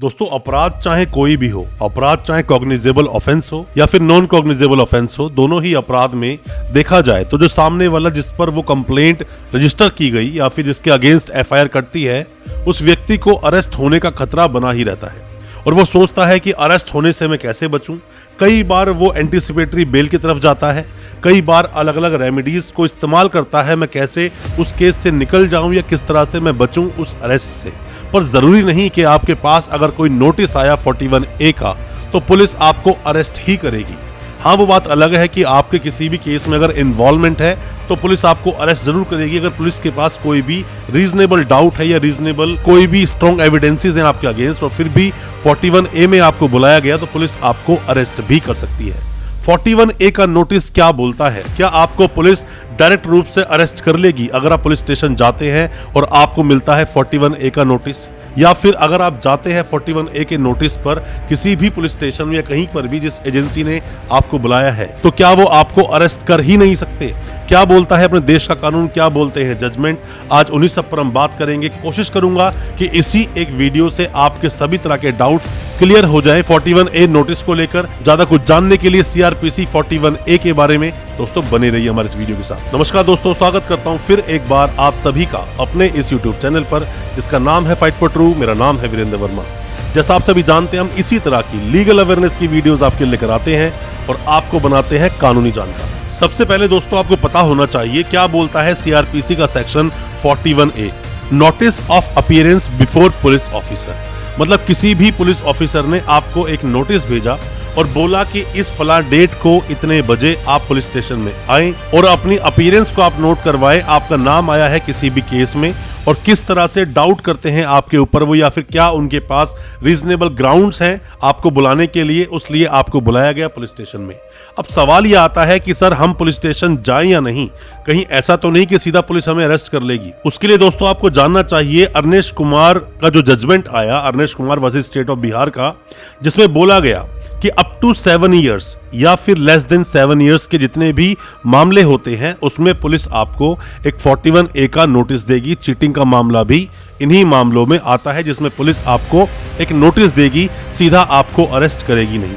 दोस्तों अपराध चाहे कोई भी हो, अपराध चाहे कॉग्निजेबल ऑफेंस हो या फिर नॉन कॉग्निजेबल ऑफेंस हो, दोनों ही अपराध में देखा जाए तो जो सामने वाला जिस पर वो कंप्लेंट रजिस्टर की गई या फिर जिसके अगेंस्ट एफआईआर कटती है, उस व्यक्ति को अरेस्ट होने का खतरा बना ही रहता है और वो सोचता है कि अरेस्ट होने से मैं कैसे बचूं। कई बार वो एंटीसिपेटरी बेल की तरफ जाता है, कई बार अलग अलग रेमेडीज को इस्तेमाल करता है, मैं कैसे उस केस से निकल जाऊं या किस तरह से मैं बचूं उस अरेस्ट से। पर जरूरी नहीं कि आपके पास अगर कोई नोटिस आया 41A का तो पुलिस आपको अरेस्ट ही करेगी। हाँ, वो बात अलग है कि आपके किसी भी केस में अगर इन्वॉल्वमेंट है तो पुलिस आपको अरेस्ट जरूर करेगी अगर पुलिस के पास कोई भी रीजनेबल डाउट है या रीजनेबल कोई भी स्ट्रॉन्ग एविडेंसेस हैं आपके अगेंस्ट, और फिर भी 41A में आपको बुलाया गया तो पुलिस आपको अरेस्ट भी कर सकती है। 41A का नोटिस क्या बोलता है? क्या आपको पुलिस डायरेक्ट रूप से अरेस्ट कर लेगी अगर आप पुलिस स्टेशन जाते हैं और आपको मिलता है 41A का नोटिस, या फिर अगर आप जाते हैं 41A के नोटिस पर किसी भी पुलिस स्टेशन में या कहीं पर भी जिस एजेंसी ने आपको बुलाया है, तो क्या वो आपको अरेस्ट कर ही नहीं सकते? क्या बोलता है अपने देश का कानून, क्या बोलते हैं जजमेंट, आज उन्हीं सब पर हम बात करेंगे। कोशिश करूंगा कि इसी एक वीडियो से आपके सभी तरह के डाउट क्लियर हो जाए 41A नोटिस को लेकर। ज्यादा कुछ जानने के लिए CRPC 41A के बारे में दोस्तों बने रहिए हमारे इस वीडियो के साथ। नमस्कार दोस्तों, स्वागत करता हूं फिर एक बार आप सभी का अपने इस YouTube चैनल पर जिसका नाम है फाइट फॉर ट्रू। मेरा नाम है वीरेंद्र वर्मा। जैसा आप सभी जानते हैं, हम इसी तरह की लीगल अवेयरनेस की वीडियोस आपके लेकर आते हैं और आपको बनाते हैं कानूनी जानकार। सबसे पहले दोस्तों आपको पता होना चाहिए क्या बोलता है CRPC का section 41A, notice of appearance before police officer. मतलब किसी भी पुलिस ऑफिसर ने आपको एक नोटिस भेजा और बोला कि इस फला डेट को इतने बजे आप पुलिस स्टेशन में आए और अपनी अपीयरेंस को आप नोट करवाए, आपका नाम आया है किसी भी केस में और किस तरह से डाउट करते हैं आपके ऊपर वो, या फिर क्या उनके पास रीजनेबल ग्राउंड्स हैं आपको बुलाने के लिए, उसलिए आपको बुलाया गया पुलिस स्टेशन में। अब सवाल ये आता है कि सर हम पुलिस स्टेशन जाएं या नहीं, कहीं ऐसा तो नहीं कि सीधा पुलिस हमें अरेस्ट कर लेगी। उसके लिए दोस्तों आपको जानना चाहिए अरनेश कुमार का जो जजमेंट आया, Arnesh Kumar versus state of Bihar का, जिसमें बोला गया कि अप टू 7 इयर्स या फिर लेस देन 7 इयर्स के जितने भी मामले होते हैं उसमें पुलिस आपको एक 41A का नोटिस देगी। चीटिंग का मामला भी इन्हीं मामलों में आता है जिसमें पुलिस आपको एक नोटिस देगी, सीधा आपको अरेस्ट करेगी नहीं।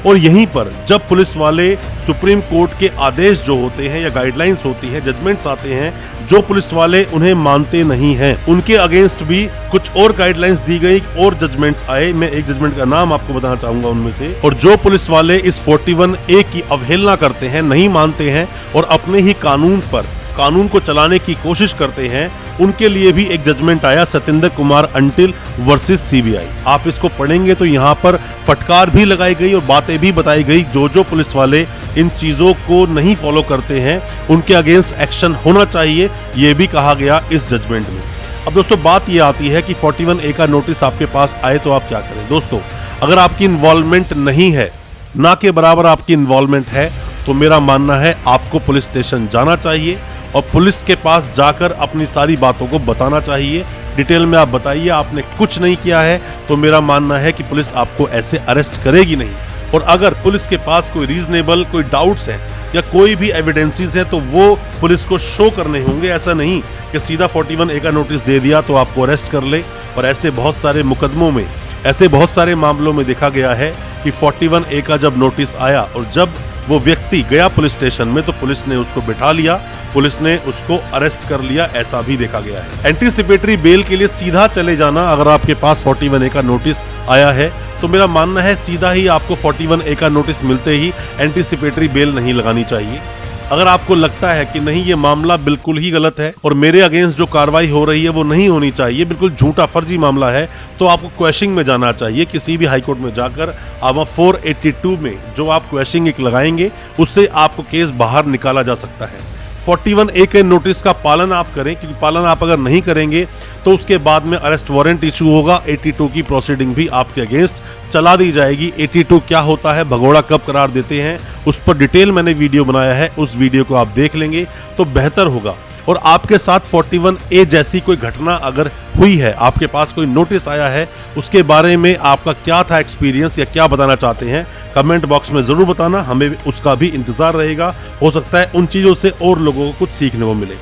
और यहीं पर जब पुलिस वाले सुप्रीम कोर्ट के आदेश जो होते हैं या गाइडलाइंस होती हैं, जजमेंट्स आते हैं, जो पुलिस वाले उन्हें मानते नहीं हैं, उनके अगेंस्ट भी कुछ और गाइडलाइंस दी गई और जजमेंट्स आए। मैं एक जजमेंट का नाम आपको बताना चाहूंगा उनमें से। और जो पुलिस वाले इस 41A की अवहेलना करते हैं, नहीं मानते हैं और अपने ही कानून को चलाने की कोशिश करते हैं, उनके लिए भी एक जजमेंट आया, Satyendra Kumar until versus CBI। आप इसको पढ़ेंगे तो यहाँ पर फटकार भी लगाई गई और बातें भी बताई गई, जो पुलिस वाले इन चीजों को नहीं फॉलो करते हैं उनके अगेंस्ट एक्शन होना चाहिए, ये भी कहा गया इस जजमेंट में। अब दोस्तों बात ये आती है कि 41A का नोटिस आपके पास आए तो आप क्या करें। दोस्तों अगर आपकी इन्वॉल्वमेंट नहीं है, ना के बराबर आपकी इन्वॉल्वमेंट है, तो मेरा मानना है आपको पुलिस स्टेशन जाना चाहिए और पुलिस के पास जाकर अपनी सारी बातों को बताना चाहिए। डिटेल में आप बताइए, आपने कुछ नहीं किया है तो मेरा मानना है कि पुलिस आपको ऐसे अरेस्ट करेगी नहीं। और अगर पुलिस के पास कोई रीजनेबल कोई डाउट्स है या कोई भी एविडेंसेस है तो वो पुलिस को शो करने होंगे। ऐसा नहीं कि सीधा 41A का नोटिस दे दिया तो आपको अरेस्ट कर ले। और ऐसे बहुत सारे मुकदमों में, ऐसे बहुत सारे मामलों में देखा गया है कि 41A का जब नोटिस आया और जब वो व्यक्ति गया पुलिस स्टेशन में तो पुलिस ने उसको बिठा लिया, पुलिस ने उसको अरेस्ट कर लिया, ऐसा भी देखा गया है। एंटीसिपेटरी बेल के लिए सीधा चले जाना, अगर आपके पास 41A का नोटिस आया है तो मेरा मानना है सीधा ही आपको 41A का नोटिस मिलते ही एंटीसिपेटरी बेल नहीं लगानी चाहिए। अगर आपको लगता है कि नहीं ये मामला बिल्कुल ही गलत है और मेरे अगेंस्ट जो कार्रवाई हो रही है वो नहीं होनी चाहिए, बिल्कुल झूठा फर्जी मामला है, तो आपको क्वेश्चनिंग में जाना चाहिए। किसी भी हाईकोर्ट में जाकर आप 482 में जो आप क्वेश्चनिंग एक लगाएंगे उससे आपको केस बाहर निकाला जा सकता है। 41A के नोटिस का पालन आप करें, क्योंकि पालन आप अगर नहीं करेंगे तो उसके बाद में अरेस्ट वारंट इशू होगा, 82 की प्रोसीडिंग भी आपके अगेंस्ट चला दी जाएगी। 82 क्या होता है, भगोड़ा कब करार देते हैं, उस पर डिटेल मैंने वीडियो बनाया है, उस वीडियो को आप देख लेंगे तो बेहतर होगा। और आपके साथ 41A जैसी कोई घटना अगर हुई है, आपके पास कोई नोटिस आया है, उसके बारे में आपका क्या था एक्सपीरियंस या क्या बताना चाहते हैं, कमेंट बॉक्स में जरूर बताना, हमें उसका भी इंतजार रहेगा। हो सकता है उन चीजों से और लोगों को कुछ सीखने को मिले।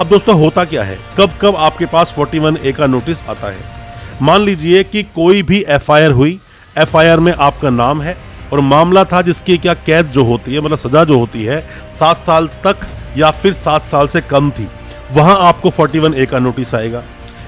अब दोस्तों होता क्या है, कब कब आपके पास 41A का नोटिस आता है। मान लीजिए कि कोई भी एफआईआर हुई, एफआईआर में आपका नाम है और मामला था जिसकी क्या कैद जो होती है, मतलब सजा जो होती है 7 साल तक या फिर 7 साल से कम थी, वहां आपको 41A का नोटिस आएगा।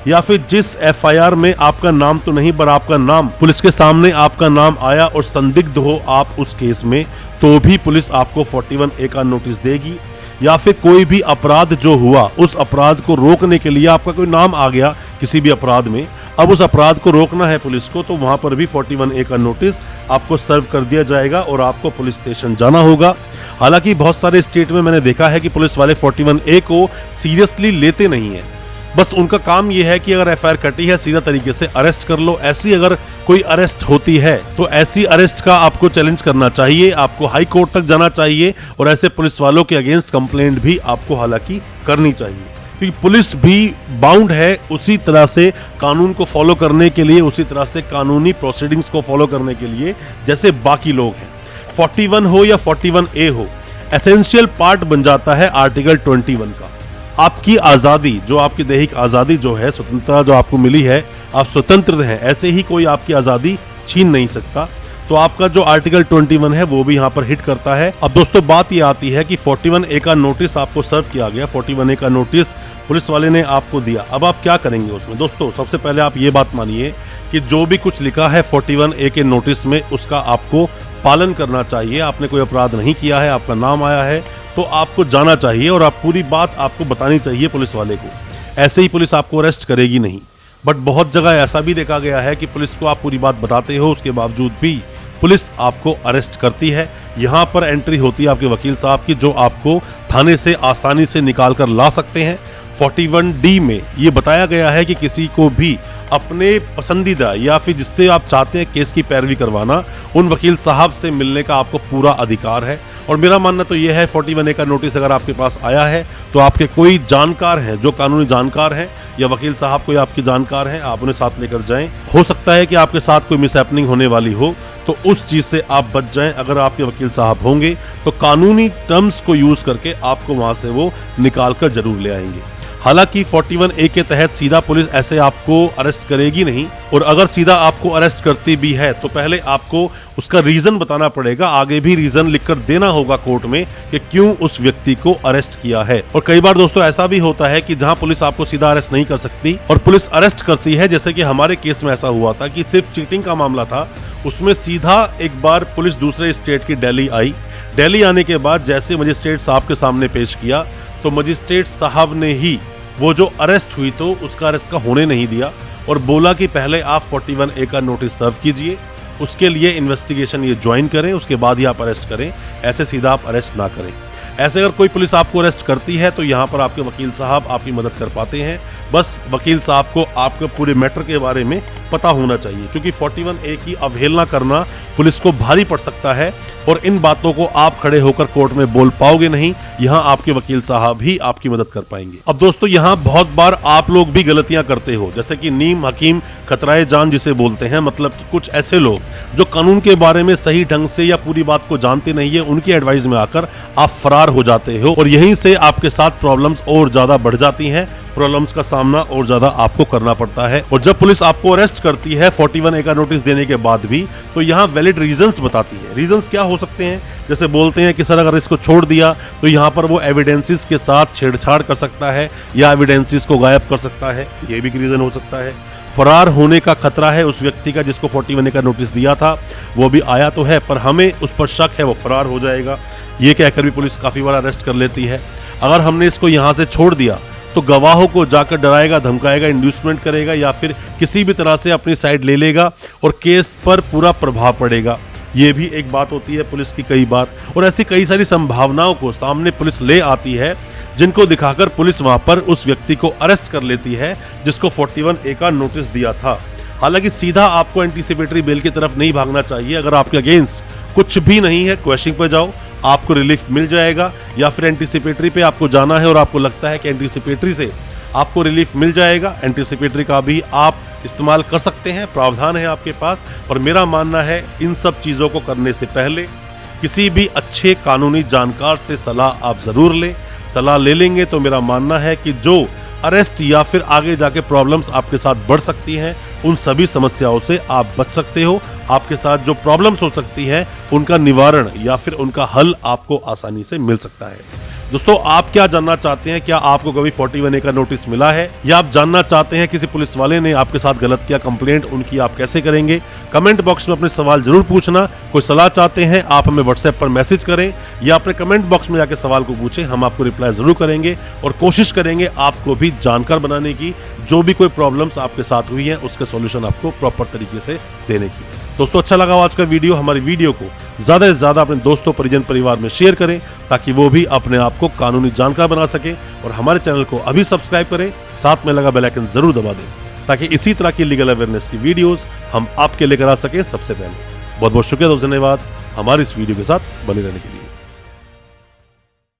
या फिर जिस एफआईआर में आपका नाम तो नहीं पर आपका नाम पुलिस के सामने आपका नाम आया और संदिग्ध हो आप उस केस में, तो भी पुलिस आपको 41A का नोटिस देगी। या फिर कोई भी अपराध जो हुआ, उस अपराध को रोकने के लिए आपका कोई नाम आ गया किसी भी अपराध में, अब उस अपराध को रोकना है पुलिस को, तो वहां पर भी 41A का नोटिस आपको सर्व कर दिया जाएगा और आपको पुलिस स्टेशन जाना होगा। हालांकि बहुत सारे स्टेट में मैंने देखा है कि पुलिस वाले 41A को सीरियसली लेते नहीं है। बस उनका काम यह है कि अगर एफआईआर कटी है सीधा तरीके से अरेस्ट कर लो। ऐसी अगर कोई अरेस्ट होती है तो ऐसी अरेस्ट का आपको चैलेंज करना चाहिए, आपको हाई कोर्ट तक जाना चाहिए और ऐसे पुलिस वालों के अगेंस्ट कंप्लेंट भी आपको हालांकि करनी चाहिए, क्योंकि पुलिस भी बाउंड है उसी तरह से कानून को फॉलो करने के लिए, उसी तरह से कानूनी प्रोसीडिंग्स को फॉलो करने के लिए जैसे बाकी लोग हैं। 41 हो या 41A हो, एसेंशियल पार्ट बन जाता है आर्टिकल 21 का। आपकी आज़ादी, जो आपकी दैहिक आज़ादी जो है, स्वतंत्रता जो आपको मिली है, आप स्वतंत्र हैं, ऐसे ही कोई आपकी आज़ादी छीन नहीं सकता। तो आपका जो आर्टिकल 21 है वो भी यहाँ पर हिट करता है। अब दोस्तों बात ये आती है कि 41A का नोटिस आपको सर्व किया गया, 41A का नोटिस पुलिस वाले ने आपको दिया, अब आप क्या करेंगे उसमें? दोस्तों सबसे पहले आप ये बात मानिए कि जो भी कुछ लिखा है 41A के नोटिस में उसका आपको पालन करना चाहिए। आपने कोई अपराध नहीं किया है, आपका नाम आया है तो आपको जाना चाहिए और आप पूरी बात आपको बतानी चाहिए पुलिस वाले को। ऐसे ही पुलिस आपको अरेस्ट करेगी नहीं। बट बहुत जगह ऐसा भी देखा गया है कि पुलिस को आप पूरी बात बताते हो, उसके बावजूद भी पुलिस आपको अरेस्ट करती है। यहाँ पर एंट्री होती है आपके वकील साहब की, जो आपको थाने से आसानी से निकाल कर ला सकते हैं। 41D में ये बताया गया है कि किसी को भी अपने पसंदीदा या फिर जिससे आप चाहते हैं केस की पैरवी करवाना, उन वकील साहब से मिलने का आपको पूरा अधिकार है। और मेरा मानना तो यह है 41A का नोटिस अगर आपके पास आया है तो आपके कोई जानकार हैं, जो कानूनी जानकार हैं या वकील साहब कोई आपके जानकार हैं, आप उन्हें साथ लेकर जाएं। हो सकता है कि आपके साथ कोई मिसहैपनिंग होने वाली हो तो उस चीज से आप बच जाएं। अगर आपके वकील साहब होंगे तो कानूनी टर्म्स को यूज करके आपको वहां से वो निकाल कर जरूर ले आएंगे। हालांकि 41A के तहत सीधा पुलिस ऐसे आपको अरेस्ट करेगी नहीं, और अगर सीधा आपको अरेस्ट करती भी है तो पहले आपको उसका रीजन बताना पड़ेगा, आगे भी रीजन लिखकर देना होगा कोर्ट में कि क्यों उस व्यक्ति को अरेस्ट किया है। और कई बार दोस्तों ऐसा भी होता है कि जहां पुलिस आपको सीधा अरेस्ट नहीं कर सकती और पुलिस अरेस्ट करती है, जैसे कि हमारे केस में ऐसा हुआ था कि सिर्फ चीटिंग का मामला था, उसमें सीधा एक बार पुलिस दूसरे स्टेट की दिल्ली आई। दिल्ली आने के बाद जैसे मजिस्ट्रेट साहब के सामने पेश किया तो मजिस्ट्रेट साहब ने ही वो जो अरेस्ट हुई तो उसका अरेस्ट का होने नहीं दिया और बोला कि पहले आप 41A का नोटिस सर्व कीजिए, उसके लिए इन्वेस्टिगेशन ये ज्वाइन करें, उसके बाद ही आप अरेस्ट करें, ऐसे सीधा आप अरेस्ट ना करें। ऐसे अगर कोई पुलिस आपको अरेस्ट करती है तो यहाँ पर आपके वकील साहब आपकी मदद कर पाते हैं। बस वकील साहब को आपके पूरे मैटर के बारे में पता होना चाहिए, क्योंकि 41A की अवहेलना करना पुलिस को भारी पड़ सकता है और इन बातों को आप खड़े होकर कोर्ट में बोल पाओगे नहीं। यहाँ आपके वकील साहब ही आपकी मदद कर पाएंगे। अब दोस्तों यहाँ बहुत बार आप लोग भी गलतियां करते हो, जैसे कि नीम हकीम खतराए जान जिसे बोलते हैं, मतलब कि कुछ ऐसे लोग जो कानून के बारे में सही ढंग से या पूरी बात को जानते नहीं है, उनकी एडवाइस में आकर आप फरार हो जाते हो और यहीं से आपके साथ प्रॉब्लम्स और ज्यादा बढ़ जाती हैं, प्रॉब्लम्स का सामना और ज्यादा आपको करना पड़ता है। और जब पुलिस आपको अरेस्ट करती है 41A का नोटिस देने के बाद भी, तो यहाँ वैलिड रीजंस बताती है। रीजंस क्या हो सकते हैं? जैसे बोलते हैं कि सर अगर इसको छोड़ दिया तो यहाँ पर वो एविडेंसेस के साथ छेड़छाड़ कर सकता है या एविडेंसेस को गायब कर सकता है, ये भी रीजन हो सकता है। फरार होने का खतरा है उस व्यक्ति का जिसको 41A का नोटिस दिया था, वो भी आया तो है पर हमें उस पर शक है वो फरार हो जाएगा, ये कहकर भी पुलिस काफी बार अरेस्ट कर लेती है। अगर हमने इसको यहाँ से छोड़ दिया तो गवाहों को जाकर डराएगा, धमकाएगा, इंड्यूसमेंट करेगा या फिर किसी भी तरह से अपनी साइड ले लेगा और केस पर पूरा प्रभाव पड़ेगा। ये भी एक बात होती है पुलिस की कई बार, और ऐसी कई सारी संभावनाओं को सामने पुलिस ले आती है जिनको दिखाकर पुलिस वहां पर उस व्यक्ति को अरेस्ट कर लेती है जिसको 41A का नोटिस दिया था। हालांकि सीधा आपको एंटीसिपेटरी बेल की तरफ नहीं भागना चाहिए। अगर आपके अगेंस्ट कुछ भी नहीं है, क्वेश्चनिंग पे जाओ, आपको रिलीफ मिल जाएगा। या फिर एंटीसिपेटरी पे आपको जाना है और आपको लगता है कि एंटीसिपेटरी से आपको रिलीफ मिल जाएगा, एंटीसिपेटरी का भी आप इस्तेमाल कर सकते हैं, प्रावधान है आपके पास। पर मेरा मानना है इन सब चीज़ों को करने से पहले किसी भी अच्छे कानूनी जानकार से सलाह आप ज़रूर लें। सलाह ले लेंगे तो मेरा मानना है कि जो अरेस्ट या फिर आगे जाके प्रॉब्लम्स आपके साथ बढ़ सकती हैं, उन सभी समस्याओं से आप बच सकते हो। आपके साथ जो प्रॉब्लम्स हो सकती है उनका निवारण या फिर उनका हल आपको आसानी से मिल सकता है। दोस्तों, आप क्या जानना चाहते हैं? क्या आपको कभी 41A का नोटिस मिला है, या आप जानना चाहते हैं किसी पुलिस वाले ने आपके साथ गलत किया, कंप्लेंट उनकी आप कैसे करेंगे? कमेंट बॉक्स में अपने सवाल जरूर पूछना। कोई सलाह चाहते हैं आप हमें व्हाट्सएप पर मैसेज करें या अपने कमेंट बॉक्स में जाकर सवाल को पूछें, हम आपको रिप्लाई जरूर करेंगे और कोशिश करेंगे आपको भी जानकार बनाने की। जो भी कोई प्रॉब्लम्स आपके साथ हुई है उसके सॉल्यूशन आपको प्रॉपर तरीके से देने की। दोस्तों, अच्छा लगा आज का वीडियो? हमारी वीडियो को ज्यादा से ज्यादा अपने दोस्तों, परिजन, परिवार में शेयर करें ताकि वो भी अपने आप को कानूनी जानकार बना सके, और हमारे चैनल को अभी सब्सक्राइब करें, साथ में लगा बेल आइकन जरूर दबा दें ताकि इसी तरह की लीगल अवेयरनेस की वीडियोस हम आपके लेकर आ सके सबसे पहले। बहुत बहुत शुक्रिया, धन्यवाद हमारी इस वीडियो के साथ बने रहने के लिए।